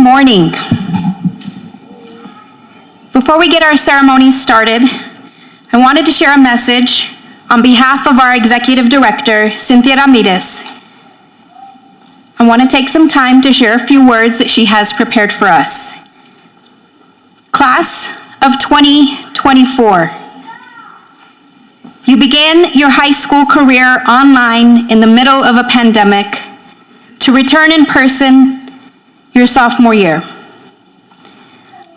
morning. Before we get our ceremony started, I wanted to share a message on behalf of our Executive Director, Cynthia Ramirez. I want to take some time to share a few words that she has prepared for us. Class of 2024. You began your high school career online in the middle of a pandemic to return in person your sophomore year.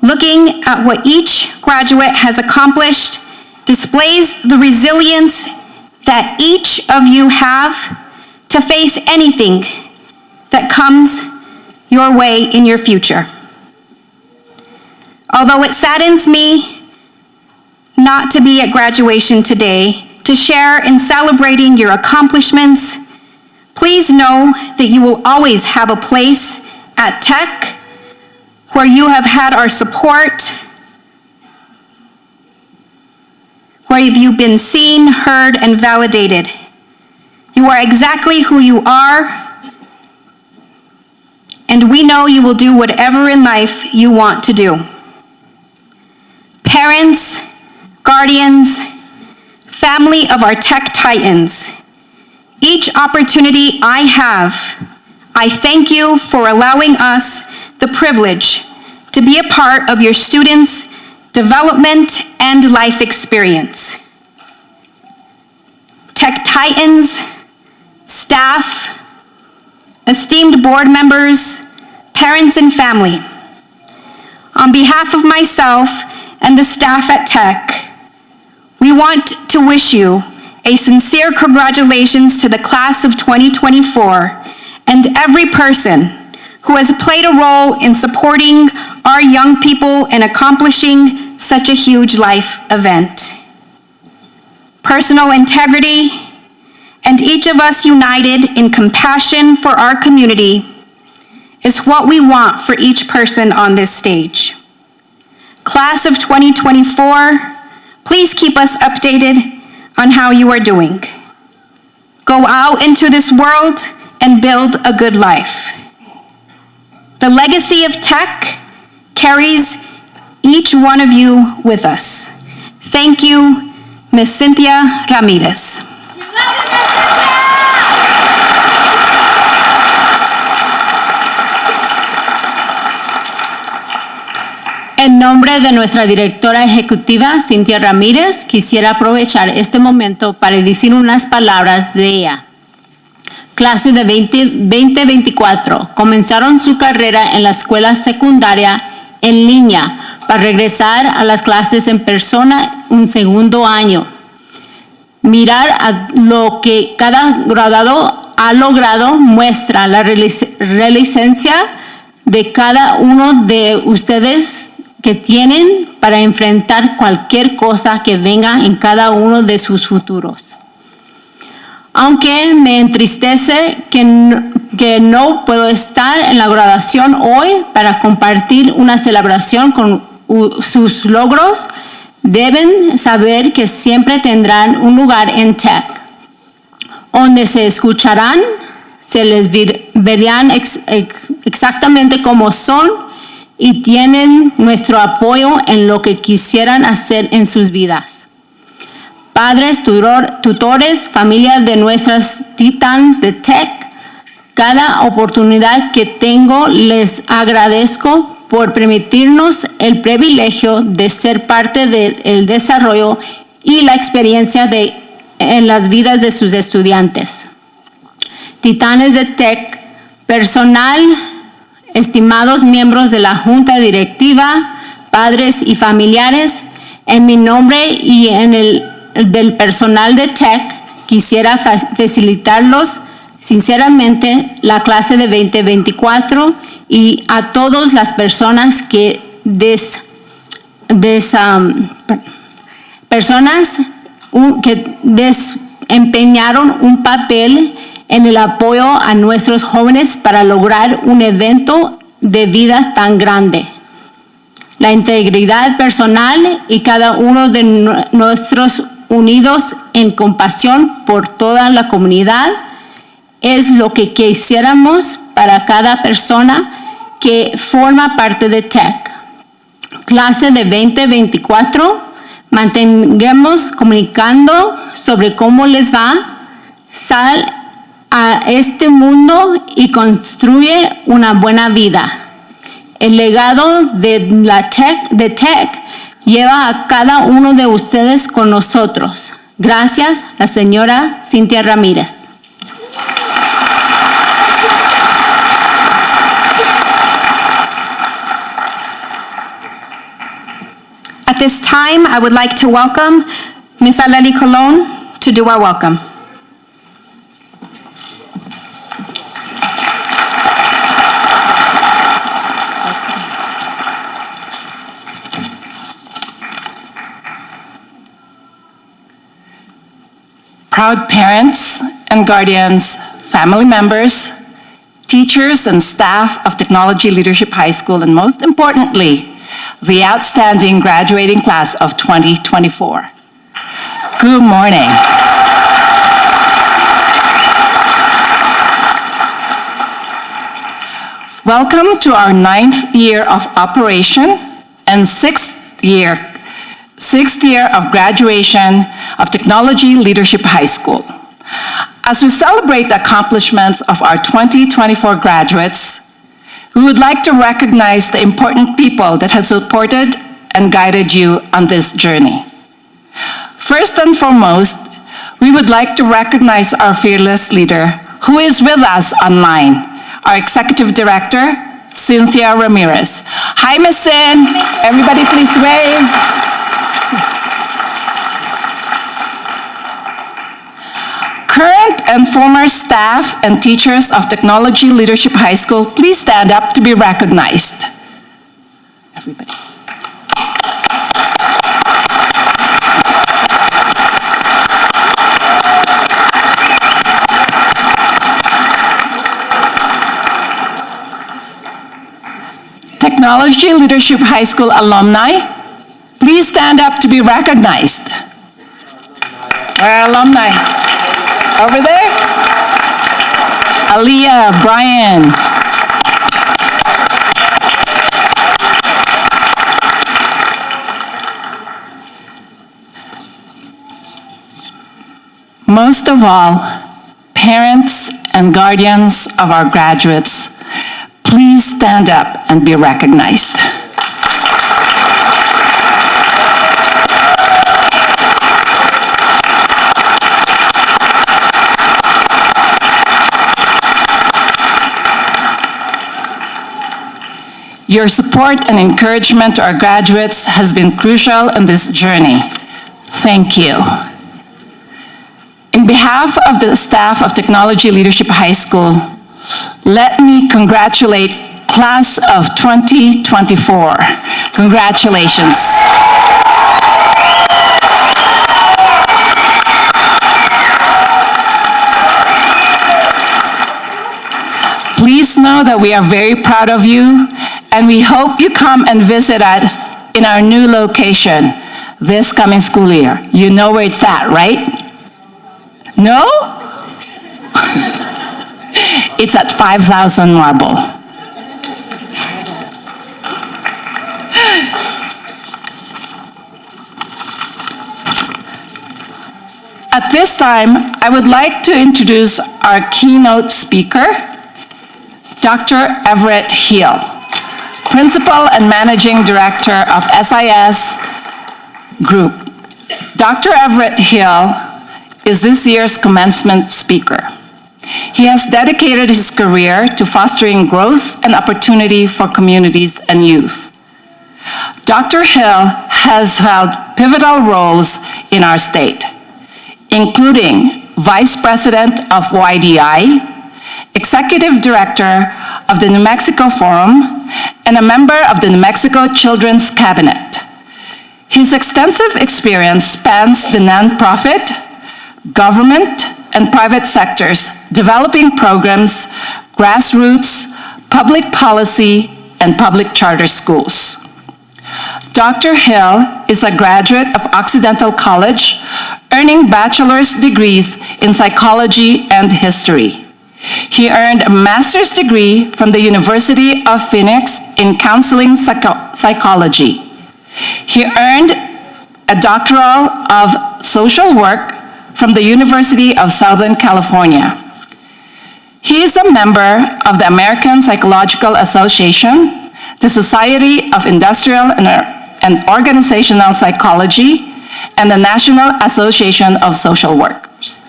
Looking at what each graduate has accomplished displays the resilience that each of you have to face anything that comes your way in your future. Although it saddens me not to be at graduation today to share in celebrating your accomplishments, please know that you will always have a place at Tech where you have had our support, where you've been seen, heard, and validated. You are exactly who you are, and we know you will do whatever in life you want to do. Parents, guardians, family of our Tech Titans, each opportunity I have, I thank you for allowing us the privilege to be a part of your students' development and life experience. Tech Titans, staff, esteemed board members, parents, and family, on behalf of myself and the staff at Tech, we want to wish you a sincere congratulations to the class of 2024 and every person who has played a role in supporting our young people and accomplishing such a huge life event. Personal integrity and each of us united in compassion for our community is what we want for each person on this stage. Class of 2024, please keep us updated on how you are doing. Go out into this world and build a good life. The legacy of Tech carries each one of you with us. Thank you, Ms. Cynthia Ramirez. En nombre de nuestra directora ejecutiva, Cynthia Ramírez, quisiera aprovechar este momento para decir unas palabras de ella. Clase de 2024 comenzaron su carrera en la escuela secundaria en línea para regresar a las clases en persona un segundo año. Mirar a lo que cada graduado ha logrado muestra la resiliencia de cada uno de ustedes que tienen para enfrentar cualquier cosa que venga en cada uno de sus futuros. Aunque me entristece que no puedo estar en la graduación hoy para compartir una celebración con sus logros, deben saber que siempre tendrán un lugar en Tech, donde se escucharán, se les verán exactamente como son y tienen nuestro apoyo en lo que quisieran hacer en sus vidas. Padres, tutores, familias de nuestras titanes de Tech, cada oportunidad que tengo les agradezco por permitirnos el privilegio de ser parte del desarrollo y la experiencia en las vidas de sus estudiantes. Titanes de Tech, personal, estimados miembros de la Junta Directiva, padres y familiares, en mi nombre y en el del personal de Tech, quisiera facilitarlos sinceramente la clase de 2024 y a todas las personas que desempeñaron un papel en el apoyo a nuestros jóvenes para lograr un evento de vida tan grande. La integridad personal y cada uno de nuestros unidos en compasión por toda la comunidad es lo que quisiéramos para cada persona que forma parte de TEC. Clase de 2024, mantengamos comunicando sobre cómo les va. Sal a este mundo y construye una buena vida. El legado de TEC lleva a cada uno de ustedes con nosotros. Gracias, la señora Cintia Ramírez. At this time, I would like to welcome Ms. Aleli Colon to do our welcome. Proud parents and guardians, family members, teachers and staff of Technology Leadership High School, and most importantly, the outstanding graduating class of 2024. Good morning. Welcome to our 9th year of operation and sixth year of graduation of Technology Leadership High School. As we celebrate the accomplishments of our 2024 graduates, we would like to recognize the important people that have supported and guided you on this journey. First and foremost, we would like to recognize our fearless leader who is with us online, our Executive Director, Cynthia Ramirez. Hi, Ms. Cyn. Everybody please wave. Current and former staff and teachers of Technology Leadership High School, please stand up to be recognized. Everybody. Technology Leadership High School alumni, please stand up to be recognized. Our alumni. Over there. Aaliyah, Brian. Most of all, parents and guardians of our graduates, please stand up and be recognized. Your support and encouragement to our graduates has been crucial in this journey. Thank you. In behalf of the staff of Technology Leadership High School, let me congratulate Class of 2024. Congratulations. Please know that we are very proud of you, and we hope you come and visit us in our new location this coming school year. You know where it's at, right? No? It's at 5000 Marble. At this time, I would like to introduce our keynote speaker, Dr. Everett Hill, Principal and Managing Director of SIS Group. Dr. Everett Hill is this year's commencement speaker. He has dedicated his career to fostering growth and opportunity for communities and youth. Dr. Hill has held pivotal roles in our state, including Vice President of YDI, Executive Director of the New Mexico Forum, and a member of the New Mexico Children's Cabinet. His extensive experience spans the nonprofit, government, and private sectors, developing programs, grassroots, public policy, and public charter schools. Dr. Hill is a graduate of Occidental College, earning bachelor's degrees in psychology and history. He earned a master's degree from the University of Phoenix in counseling psychology. He earned a doctoral of social work from the University of Southern California. He is a member of the American Psychological Association, the Society of Industrial and Organizational Psychology, and the National Association of Social Workers.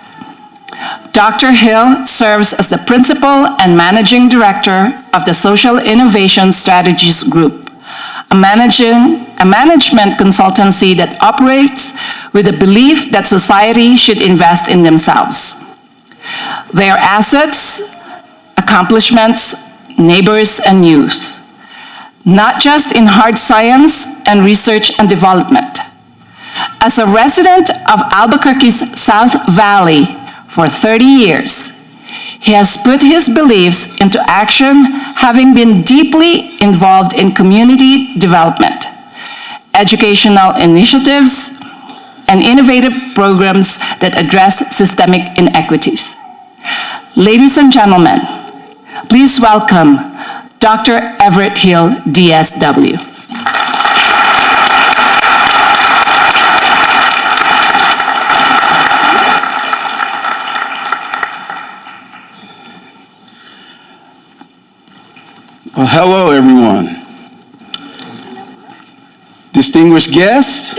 Dr. Hill serves as the principal and managing director of the Social Innovation Strategies Group, a management consultancy that operates with the belief that society should invest in themselves, their assets, accomplishments, neighbors, and youth, not just in hard science and research and development. As a resident of Albuquerque's South Valley for 30 years, he has put his beliefs into action, having been deeply involved in community development, educational initiatives, and innovative programs that address systemic inequities. Ladies and gentlemen, please welcome Dr. Everett Hill, DSW. Well, hello, everyone. Distinguished guests,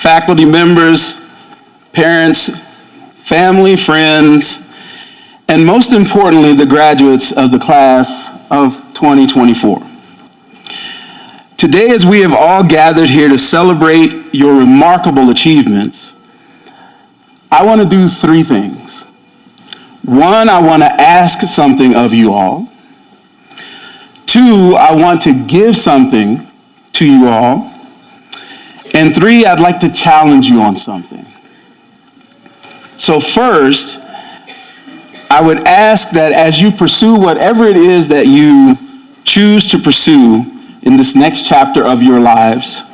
faculty members, parents, family, friends, and most importantly, the graduates of the class of 2024. Today, as we have all gathered here to celebrate your remarkable achievements, I want to do three things. One, I want to ask something of you all. Two, I want to give something to you all. And three, I'd like to challenge you on something. So first, I would ask that as you pursue whatever it is that you choose to pursue in this next chapter of your lives,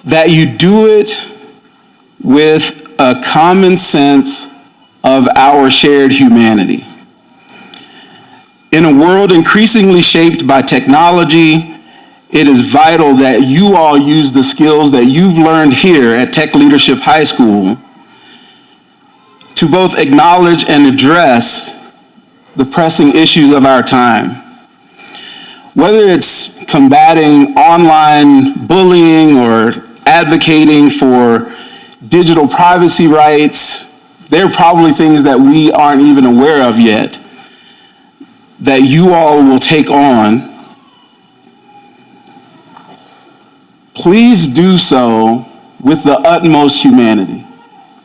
that you do it with a common sense of our shared humanity. In a world increasingly shaped by technology, it is vital that you all use the skills that you've learned here at Tech Leadership High School to both acknowledge and address the pressing issues of our time. Whether it's combating online bullying or advocating for digital privacy rights, there are probably things that we aren't even aware of yet that you all will take on. Please do so with the utmost humanity,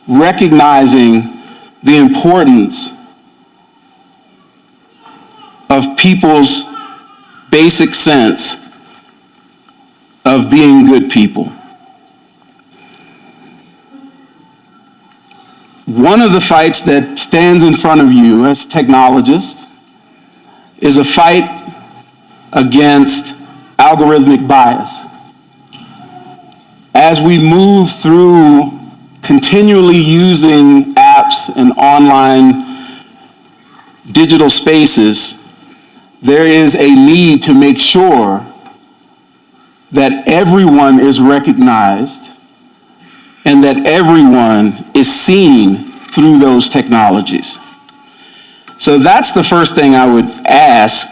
recognizing the importance of people's basic sense of being good people. One of the fights that stands in front of you as technologists is a fight against algorithmic bias. As we move through continually using apps and online digital spaces, there is a need to make sure that everyone is recognized and that everyone is seen through those technologies. So that's the first thing I would ask,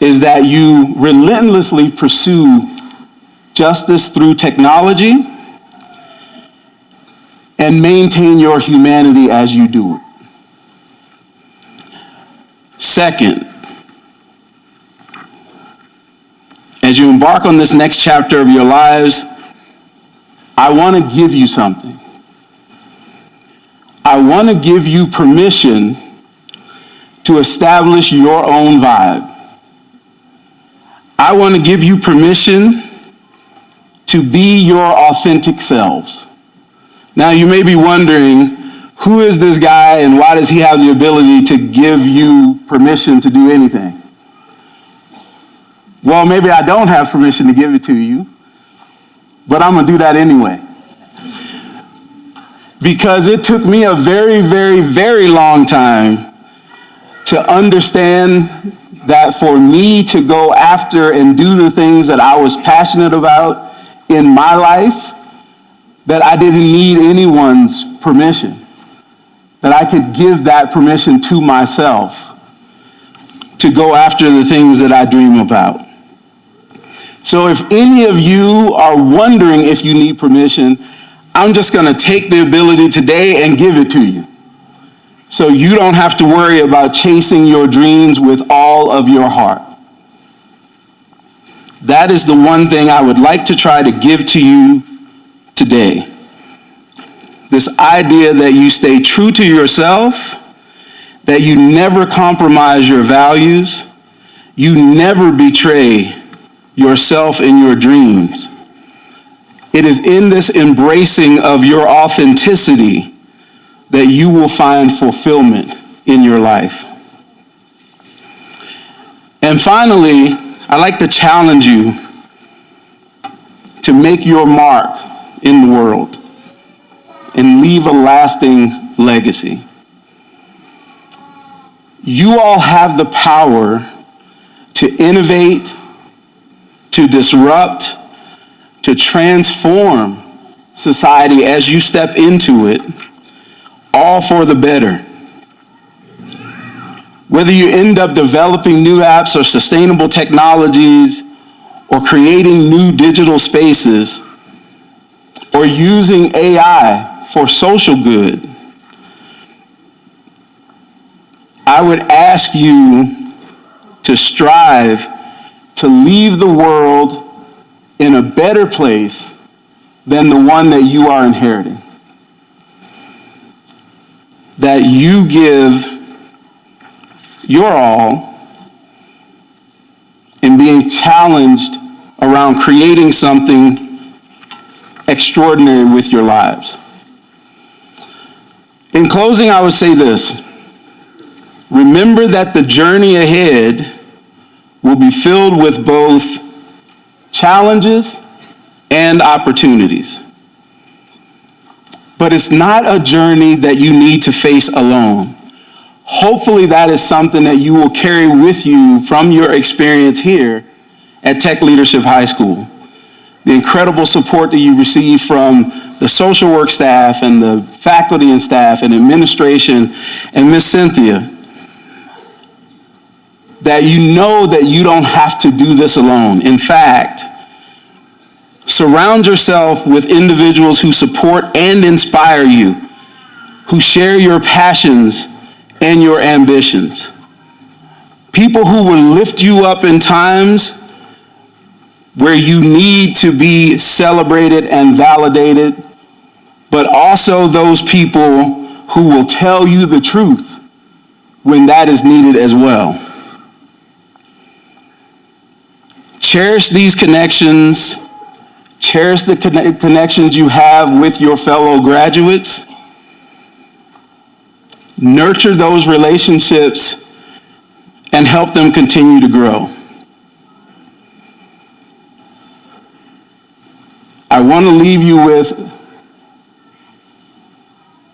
is that you relentlessly pursue justice through technology and maintain your humanity as you do it. Second, as you embark on this next chapter of your lives, I want to give you something. I want to give you permission to establish your own vibe. I want to give you permission to be your authentic selves. Now, you may be wondering, who is this guy and why does he have the ability to give you permission to do anything? Well, maybe I don't have permission to give it to you, but I'm going to do that anyway. because it took me a very, very, very long time to understand that for me to go after and do the things that I was passionate about in my life, that I didn't need anyone's permission, that I could give that permission to myself to go after the things that I dream about. So if any of you are wondering if you need permission, I'm just going to take the ability today and give it to you. So you don't have to worry about chasing your dreams with all of your heart. That is the one thing I would like to try to give to you today. This idea that you stay true to yourself, that you never compromise your values, you never betray yourself and your dreams. It is in this embracing of your authenticity that you will find fulfillment in your life. And finally, I'd like to challenge you to make your mark in the world and leave a lasting legacy. You all have the power to innovate, to disrupt, to transform society as you step into it, all for the better. Whether you end up developing new apps or sustainable technologies, or creating new digital spaces, or using AI for social good, I would ask you to strive to leave the world in a better place than the one that you are inheriting. That you give your all in being challenged around creating something extraordinary with your lives. In closing, I would say this. Remember that the journey ahead will be filled with both challenges and opportunities. But it's not a journey that you need to face alone. Hopefully that is something that you will carry with you from your experience here at Tech Leadership High School. The incredible support that you receive from the social work staff and the faculty and staff and administration and Miss Cynthia, that you know that you don't have to do this alone. In fact, surround yourself with individuals who support and inspire you, who share your passions and your ambitions. People who will lift you up in times where you need to be celebrated and validated, but also those people who will tell you the truth when that is needed as well. Cherish these connections. Cherish the connections you have with your fellow graduates. Nurture those relationships and help them continue to grow. I want to leave you with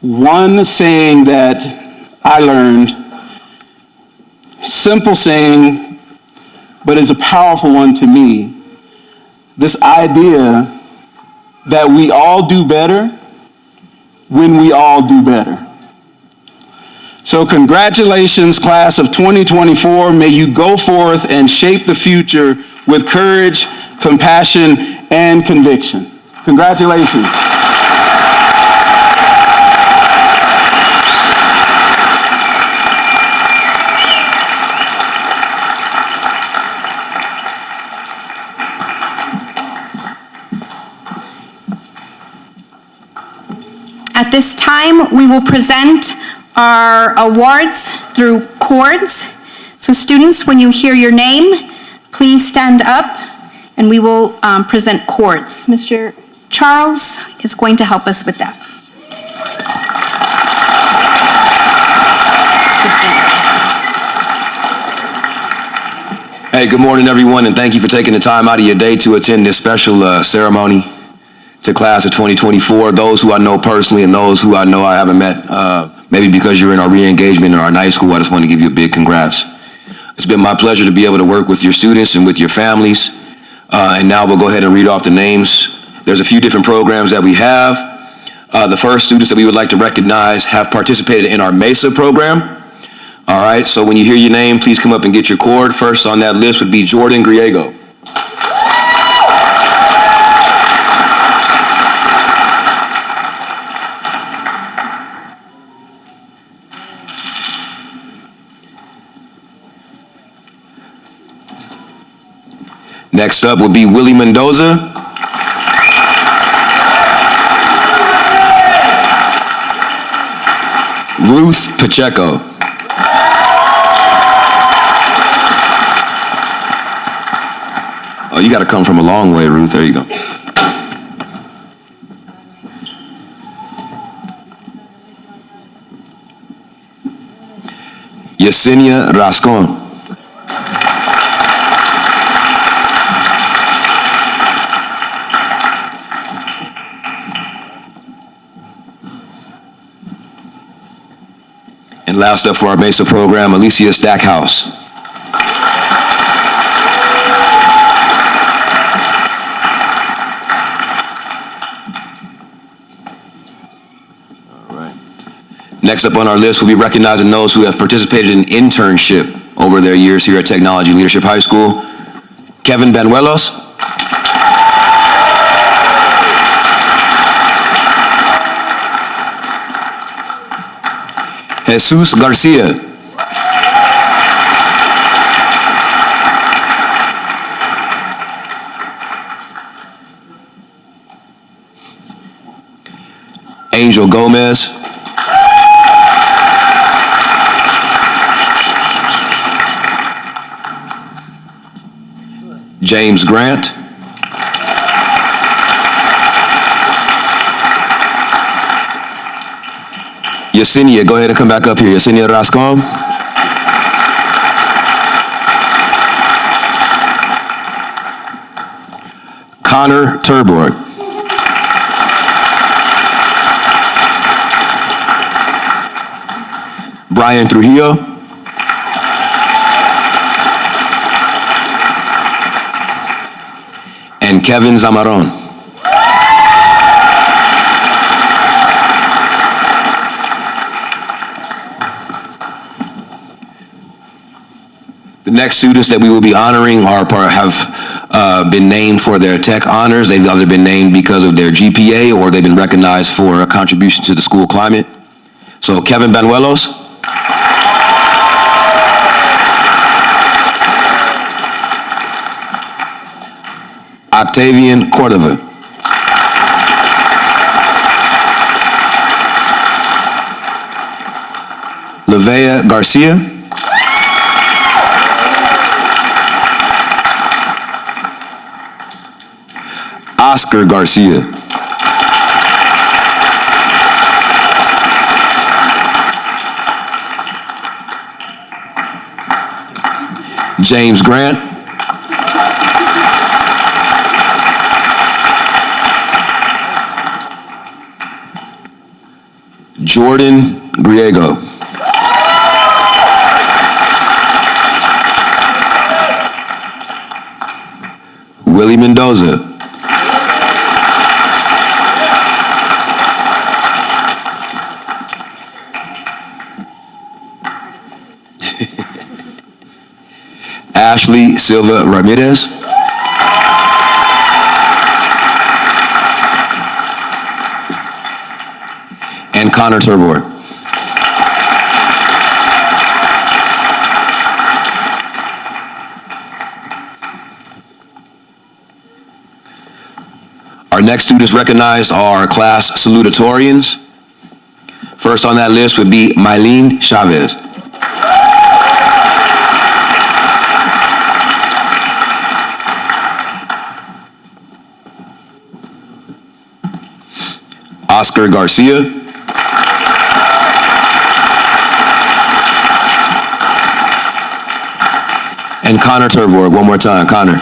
one saying that I learned. Simple saying, but is a powerful one to me. This idea that we all do better when we all do better. So congratulations, class of 2024. May you go forth and shape the future with courage, compassion, and conviction. Congratulations. At this time, we will present our awards through chords. So students, when you hear your name, please stand up and we will present chords. Mr. Charles is going to help us with that. Hey, good morning, everyone, and thank you for taking the time out of your day to attend this special ceremony. to class of 2024, those who I know personally and those who I know I haven't met, maybe because you're in our re-engagement in our night school, I just want to give you a big congrats. It's been my pleasure to be able to work with your students and with your families. And now we'll go ahead and read off the names. There's a few different programs that we have. The first students that we would like to recognize have participated in our MESA program. All right, so when you hear your name, please come up and get your cord. First on that list would be Jordan Griego. Next up would be Willie Mendoza. Ruth Pacheco. Oh, you got to come from a long way, Ruth. There you go. Yesenia Rascon. And last up for our MESA program, Alicia Stackhouse. All right. Next up on our list, we'll be recognizing those who have participated in internship over their years here at Technology Leadership High School. Kevin Banuelos. Jesus Garcia. Angel Gomez. James Grant. Yesenia, go ahead and come back up here. Yesenia Rascon. Connor Turborg. Brian Trujillo. And Kevin Zamaron. The next students that we will be honoring have been named for their tech honors. They've either been named because of their GPA or they've been recognized for a contribution to the school climate. So Kevin Banuelos. Octavian Cordova. Lavea Garcia. Oscar Garcia. James Grant. Jordan Griego. Willie Mendoza. Ashley Silva Ramirez. And Connor Turbor. Our next students recognized are class salutatorians. First on that list would be Mylene Chavez. Oscar Garcia. And Connor Turborg, one more time, Connor.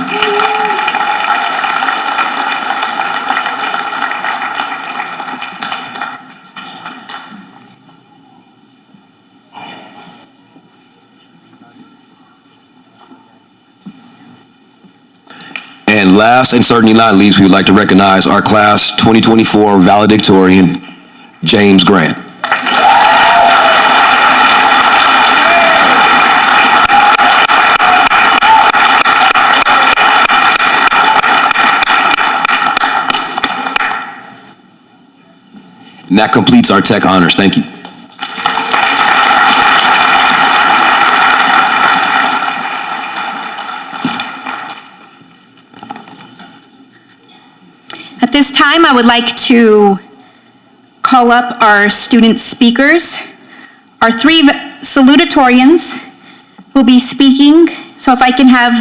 last and certainly not least, we would like to recognize our class 2024 valedictorian, James Grant. And that completes our tech honors. Thank you. At this time, I would like to call up our student speakers. Our three salutatorians will be speaking. So if I can have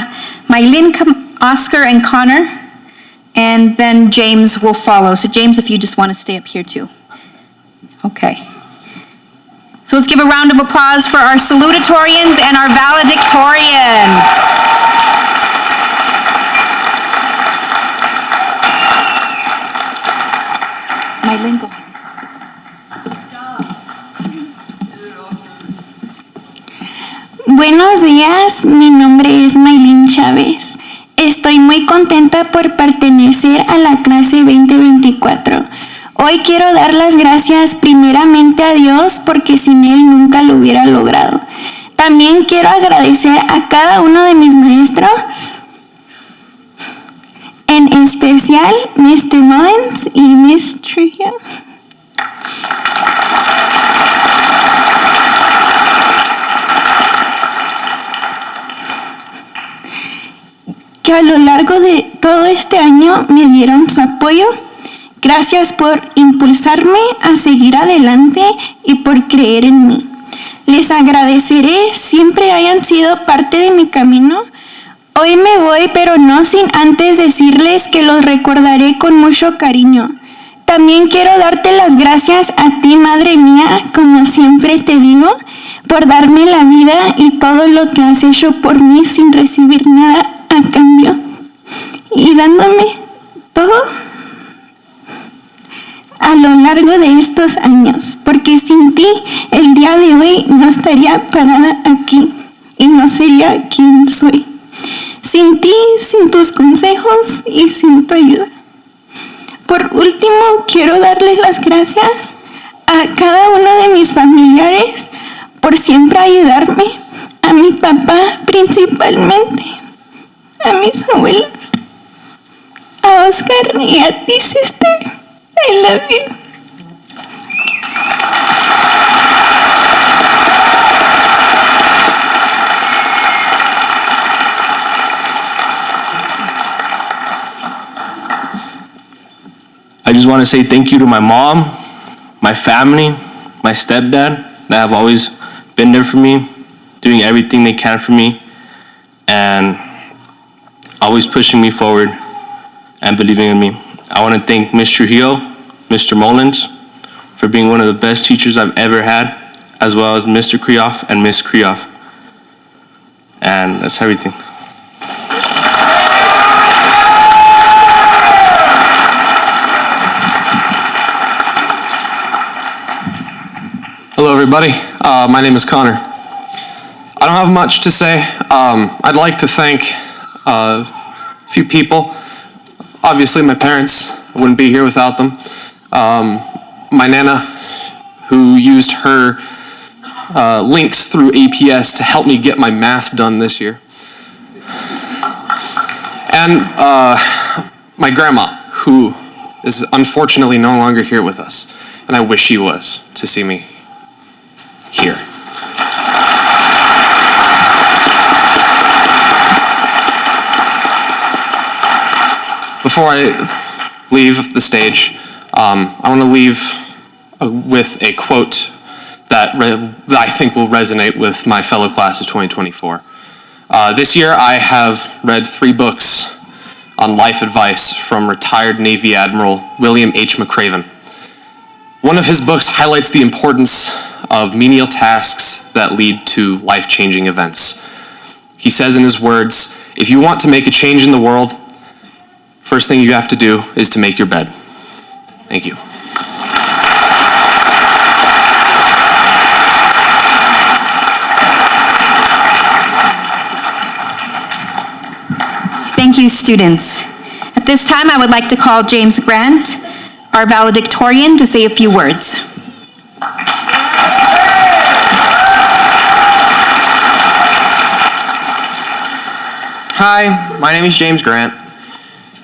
Mylene, Oscar, and Connor, and then James will follow. So James, if you just want to stay up here too. Okay. So let's give a round of applause for our salutatorians and our valedictorian. Mylene, go ahead. Buenos días, mi nombre es Mylene Chávez. Estoy muy contenta por pertenecer a la clase 2024. Hoy quiero dar las gracias primeramente a Dios porque sin Él nunca lo hubiera logrado. También quiero agradecer a cada uno de mis maestros, en especial Mr. Mullins y Miss Trujillo. Que a lo largo de todo este año me dieron su apoyo. Gracias por impulsarme a seguir adelante y por creer en mí. Les agradeceré, siempre hayan sido parte de mi camino. Hoy me voy, pero no sin antes decirles que los recordaré con mucho cariño. También quiero darte las gracias a ti, madre mía, como siempre te digo, por darme la vida y todo lo que has hecho por mí sin recibir nada a cambio. Y dándome todo a lo largo de estos años, porque sin ti el día de hoy no estaría parada aquí y no sería quien soy. Sin ti, sin tus consejos y sin tu ayuda. Por último, quiero darles las gracias a cada uno de mis familiares por siempre ayudarme, a mi papá principalmente, a mis abuelos, a Oscar y a ti, sister. I love you. I just want to say thank you to my mom, my family, my stepdad that have always been there for me, doing everything they can for me, and always pushing me forward and believing in me. I want to thank Ms. Trujillo, Mr. Mullins, for being one of the best teachers I've ever had, as well as Mr. Krioff and Ms. Krioff. And that's everything. Hello, everybody. My name is Connor. I don't have much to say. I'd like to thank a few people. Obviously, my parents. I wouldn't be here without them. My Nana, who used her links through APS to help me get my math done this year. And my grandma, who is unfortunately no longer here with us. And I wish she was, to see me here. Before I leave the stage, I want to leave with a quote that I think will resonate with my fellow class of 2024. This year I have read 3 books on life advice from retired Navy Admiral William H. McRaven. One of his books highlights the importance of menial tasks that lead to life-changing events. He says in his words, if you want to make a change in the world, first thing you have to do is to make your bed. Thank you. Thank you, students. At this time, I would like to call James Grant, our valedictorian, to say a few words. Hi, my name is James Grant,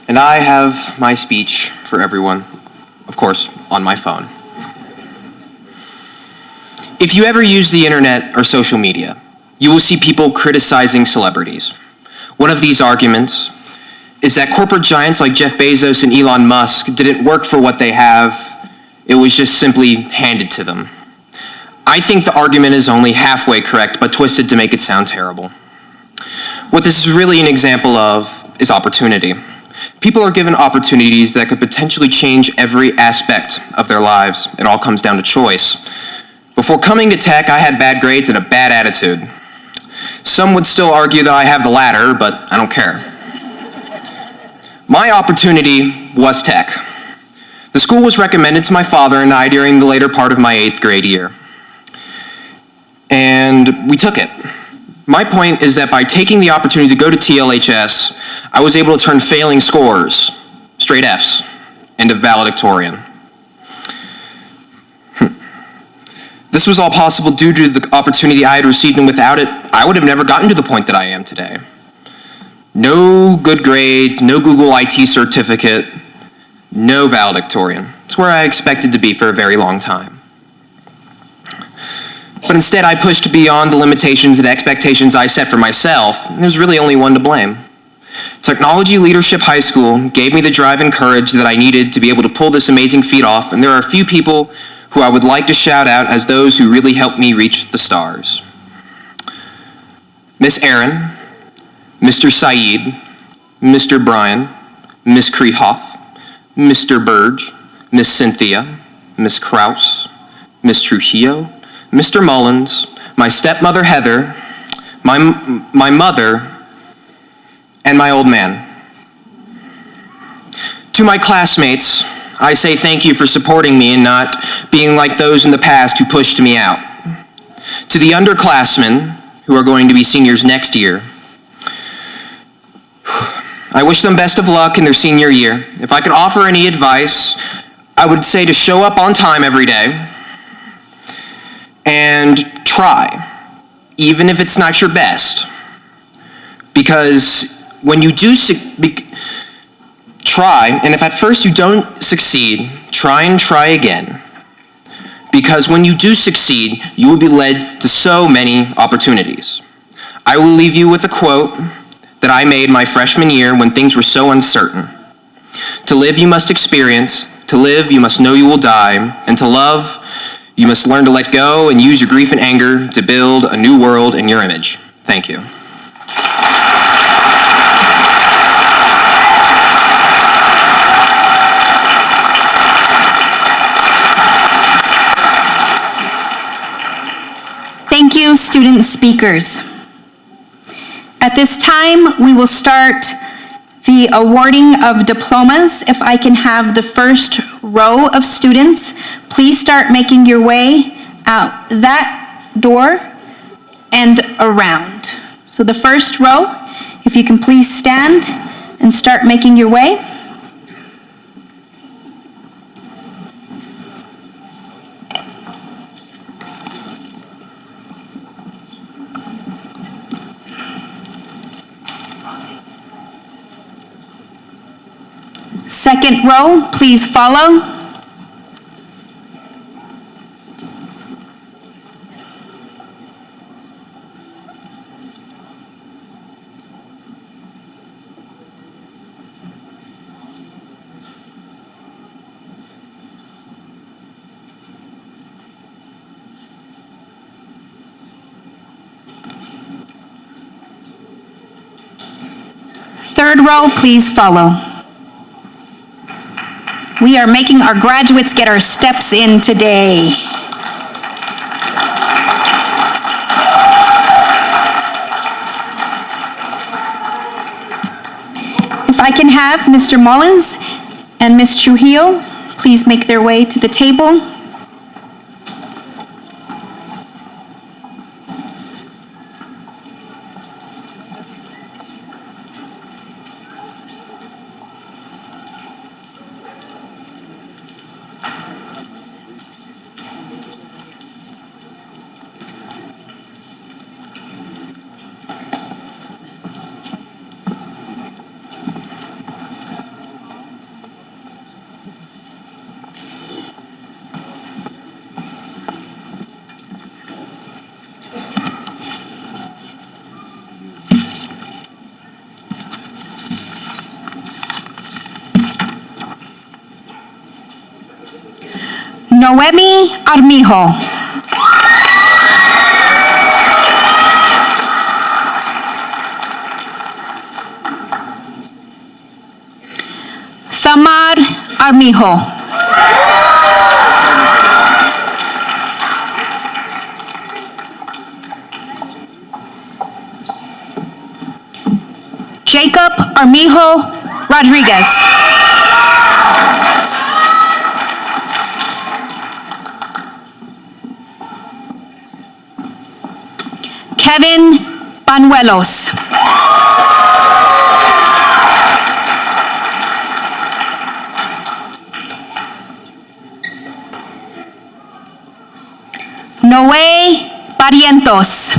and I have my speech for everyone, of course, on my phone. If you ever use the internet or social media, you will see people criticizing celebrities. One of these arguments is that corporate giants like Jeff Bezos and Elon Musk didn't work for what they have, it was just simply handed to them. I think the argument is only halfway correct, but twisted to make it sound terrible. What this is really an example of is opportunity. People are given opportunities that could potentially change every aspect of their lives. It all comes down to choice. Before coming to tech, I had bad grades and a bad attitude. Some would still argue that I have the latter, but I don't care. My opportunity was tech. The school was recommended to my father and I during the later part of my 8th grade year. And we took it. My point is that by taking the opportunity to go to TLHS, I was able to turn failing scores, straight Fs, into valedictorian. This was all possible due to the opportunity I had received, and without it, I would have never gotten to the point that I am today. No good grades, no Google IT certificate, no valedictorian. It's where I expected to be for a very long time. But instead, I pushed beyond the limitations and expectations I set for myself. There's really only one to blame. Technology Leadership High School gave me the drive and courage that I needed to be able to pull this amazing feat off, and there are a few people who I would like to shout out as those who really helped me reach the stars. Miss Aaron, Mr. Saeed, Mr. Brian, Miss Krehoff, Mr. Burge, Miss Cynthia, Miss Kraus, Miss Trujillo, Mr. Mullins, my stepmother Heather, my mother, and my old man. To my classmates, I say thank you for supporting me and not being like those in the past who pushed me out. To the underclassmen, who are going to be seniors next year, I wish them best of luck in their senior year. If I could offer any advice, I would say to show up on time every day and try, even if it's not your best. Because when you do try, and if at first you don't succeed, try and try again. Because when you do succeed, you will be led to so many opportunities. I will leave you with a quote that I made my freshman year when things were so uncertain. To live, you must experience. To live, you must know you will die. And to love, you must learn to let go and use your grief and anger to build a new world in your image. Thank you. Thank you, student speakers. At this time, we will start the awarding of diplomas. If I can have the first row of students, please start making your way out that door and around. So the first row, if you can please stand and start making your way. Second row, please follow. Third row, please follow. We are making our graduates get our steps in today. If I can have Mr. Mullins and Ms. Trujillo please make their way to the table. Noemi Armijo. Thamar Armijo. Jacob Armijo Rodriguez. Kevin Banuelos. Noé Barrientos.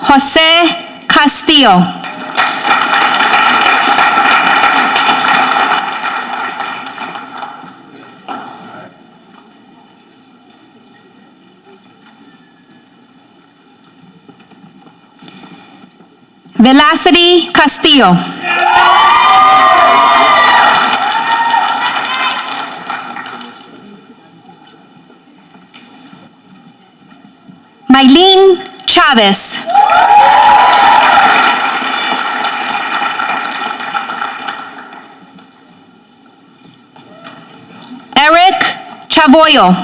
José Castillo. Velacity Castillo. Maylene Chavez. Eric Chavoyo.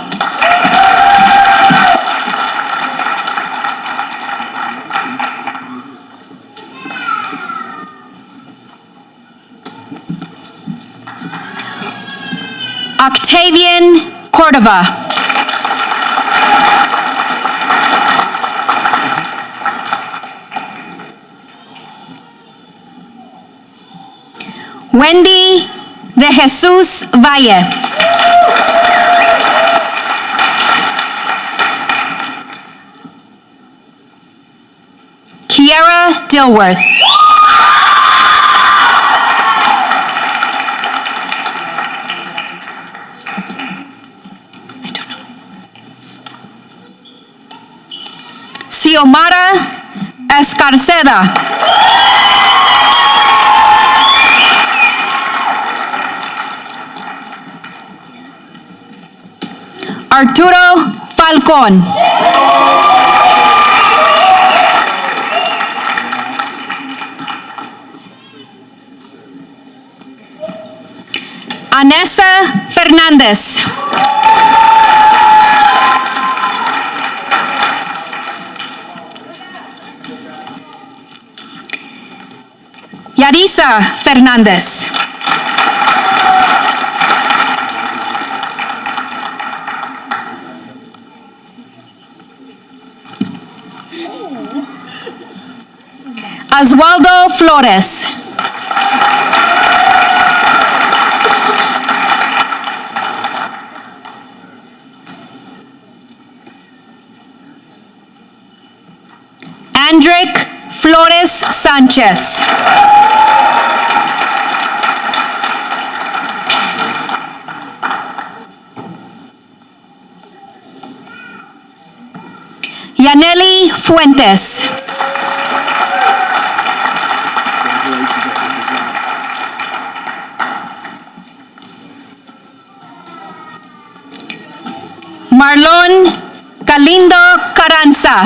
Octavian Cordova. Wendy de Jesus Valle. Kiera Dilworth. Xiomara Escarceda. Arturo Falcón. Anessa Fernández. Yarisa Fernández. Oswaldo Flores. Andrick Flores Sanchez. Yaneli Fuentes. Marlon Galindo Carranza.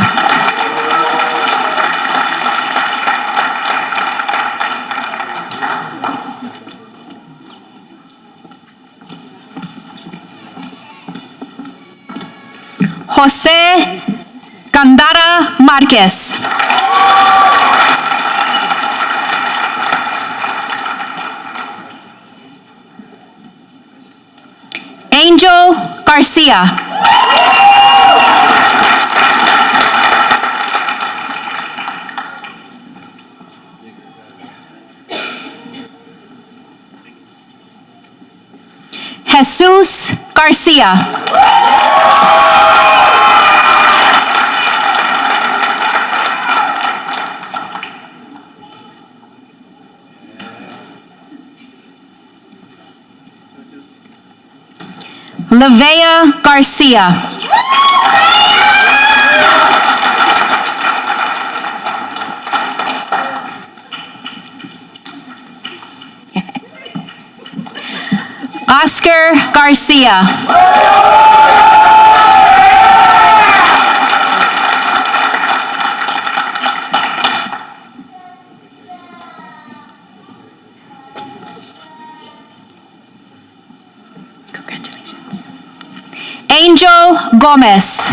José Gandara Márquez. Angel Garcia. Jesus Garcia. Lavea Garcia. Oscar Garcia. Congratulations. Angel Gomez.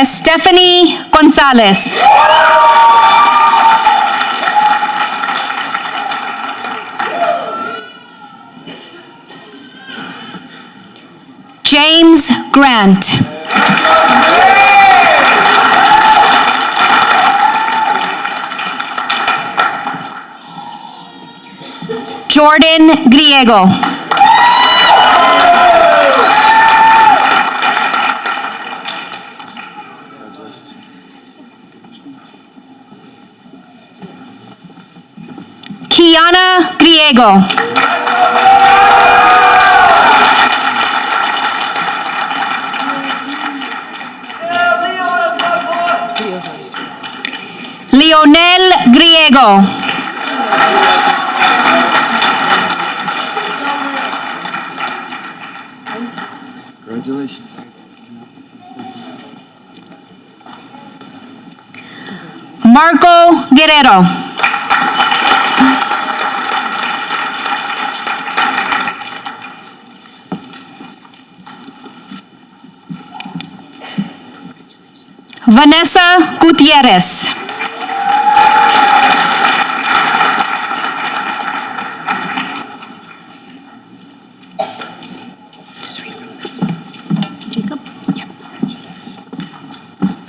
Stephanie Gonzalez. James Grant. Jordan Griego. Kiana Griego. Lionel Griego. Congratulations. Marco Guerrero. Vanessa Gutierrez.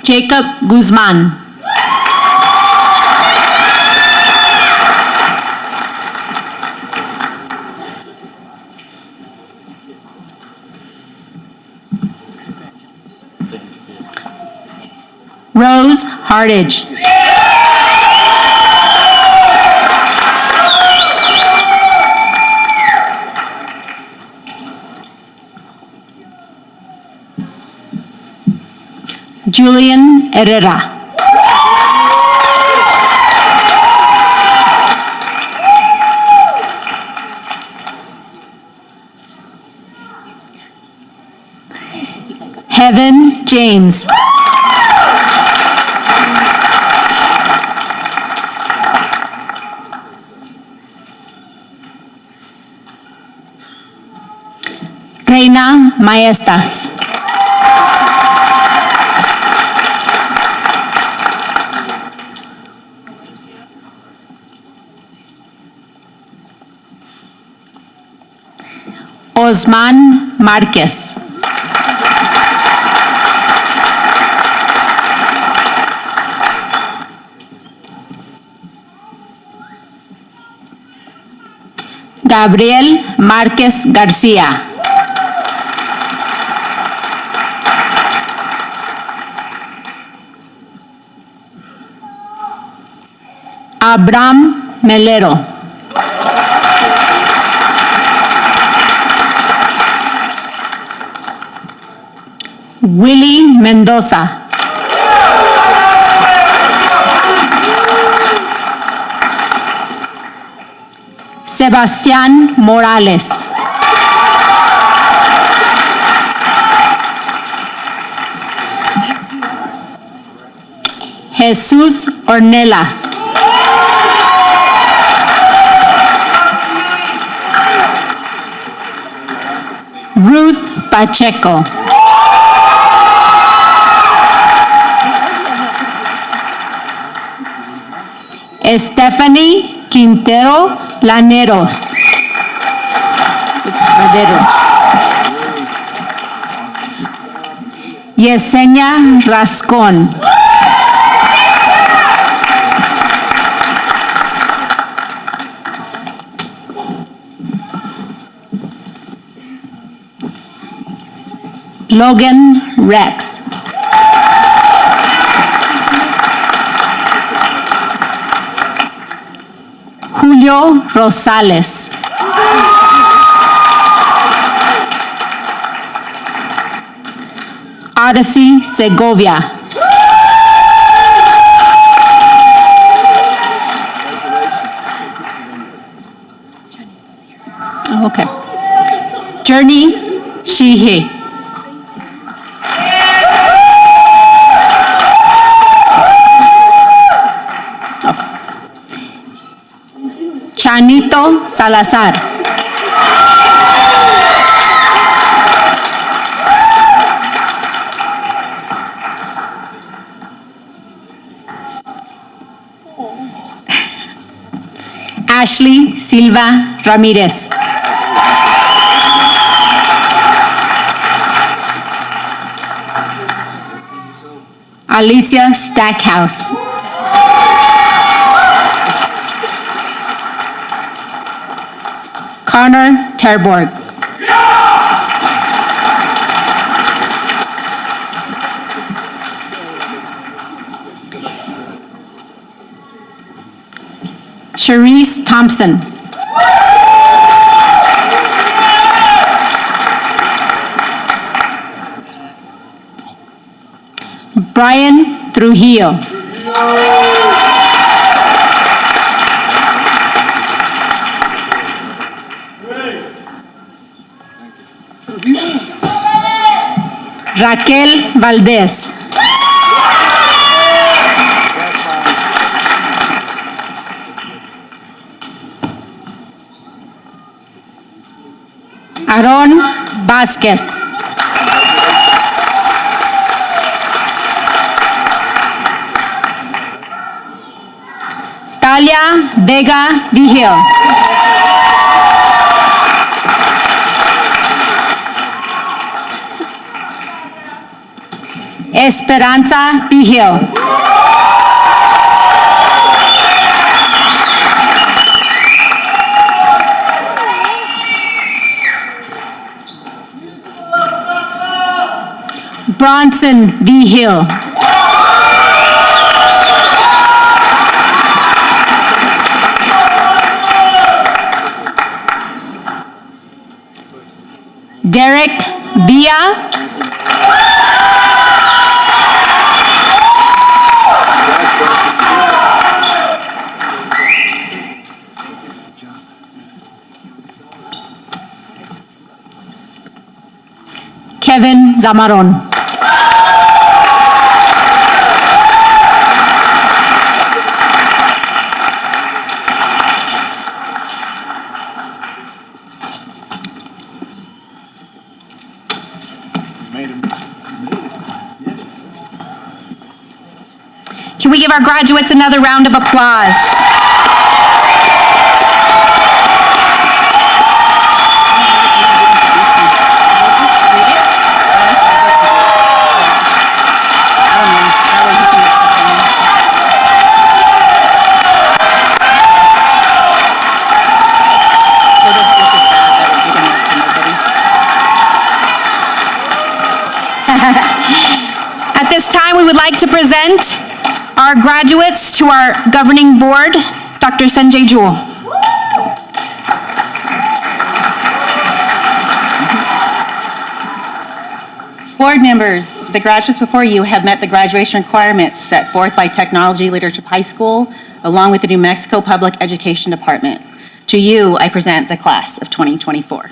Jacob Guzman. Rose Hardage. Julian Herrera. Heaven James. Reina Maestas. Osman Márquez. Gabriel Márquez García. Abraham Melero. Willy Mendoza. Sebastián Morales. Jesús Ornelas. Ruth Pacheco. Stephanie Quintero Laneros. Yesenia Rascón. Logan Rex. Julio Rosales. Odyssey Segovia. Okay. Journey Shihe. Chanito Salazar. Ashley Silva Ramirez. Alicia Stackhouse. Connor Terborg. Cherise Thompson. Brian Trujillo. Raquel Valdez. Aaron Vázquez. Talia Vega Vigil. Esperanza Vigil. Bronson Vigil. Derek Bia. Kevin Zamaron. Can we give our graduates another round of applause? At this time, we would like to present our graduates to our governing board, Dr. Sanjay Jewell. Board members, the graduates before you have met the graduation requirements set forth by Technology Leadership High School, along with the New Mexico Public Education Department. To you, I present the class of 2024.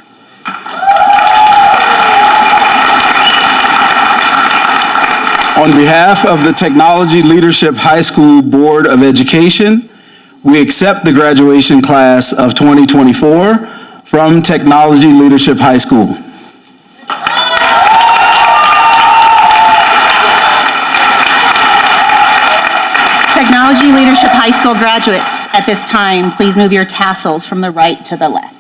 On behalf of the Technology Leadership High School Board of Education, we accept the graduation class of 2024 from Technology Leadership High School. Technology Leadership High School graduates, at this time, please move your tassels from the right to the left.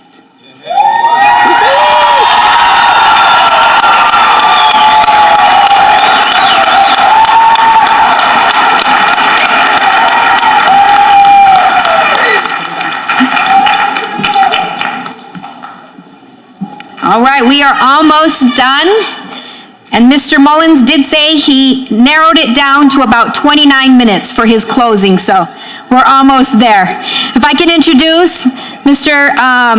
All right, we are almost done. And Mr. Mullins did say he narrowed it down to about 29 minutes for his closing, so we're almost there. If I can introduce Mr.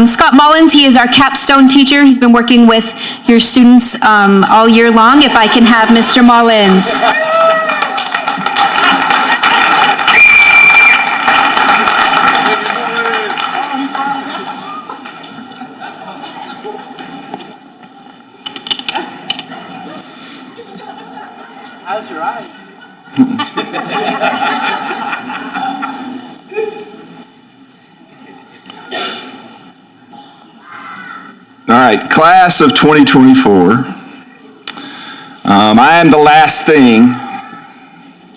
Scott Mullins, he is our capstone teacher. He's been working with your students all year long. If I can have Mr. Mullins. right, class of 2024. I am the last thing,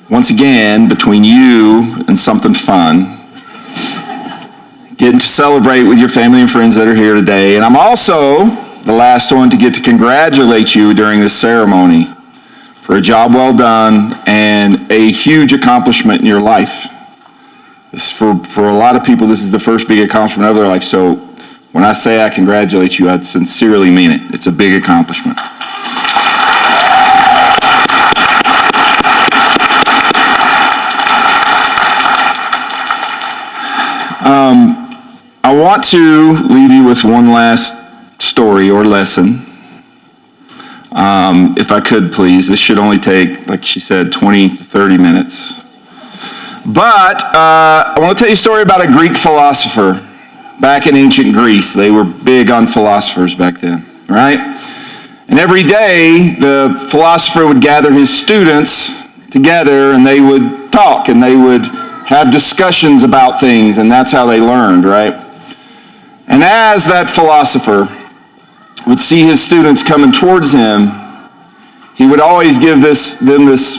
once again, between you and something fun. Getting to celebrate with your family and friends that are here today. And I'm also the last one to get to congratulate you during this ceremony for a job well done and a huge accomplishment in your life. This, for a lot of people, this is the first big accomplishment of their life. So when I say I congratulate you, I sincerely mean it. It's a big accomplishment. I want to leave you with one last story or lesson. If I could, please. This should only take, like she said, 20 to 30 minutes. But I want to tell you a story about a Greek philosopher back in ancient Greece. They were big on philosophers back then, right? And every day, the philosopher would gather his students together and they would talk and they would have discussions about things, and that's how they learned, right? And as that philosopher would see his students coming towards him, he would always give them this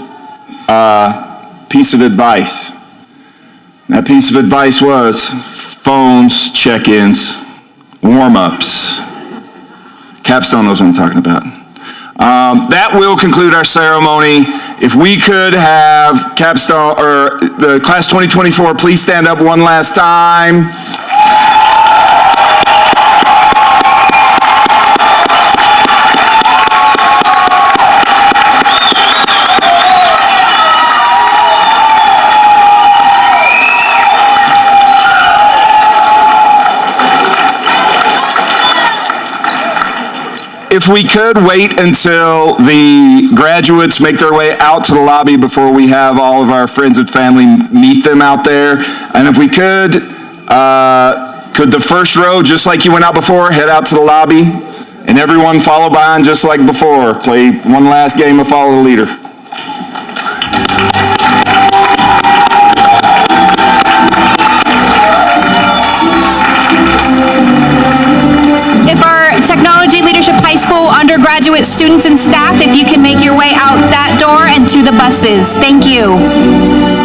piece of advice. And that piece of advice was phones, check-ins, warm-ups. Capstone knows what I'm talking about. That will conclude our ceremony. If we could have Capstone, or the class 2024, please stand up one last time. If we could wait until the graduates make their way out to the lobby before we have all of our friends and family meet them out there. And if we could the first row, just like you went out before, head out to the lobby, and everyone follow behind just like before. Play one last game of follow the leader. If our Technology Leadership High School undergraduate students and staff, if you can make your way out that door and to the buses. Thank you.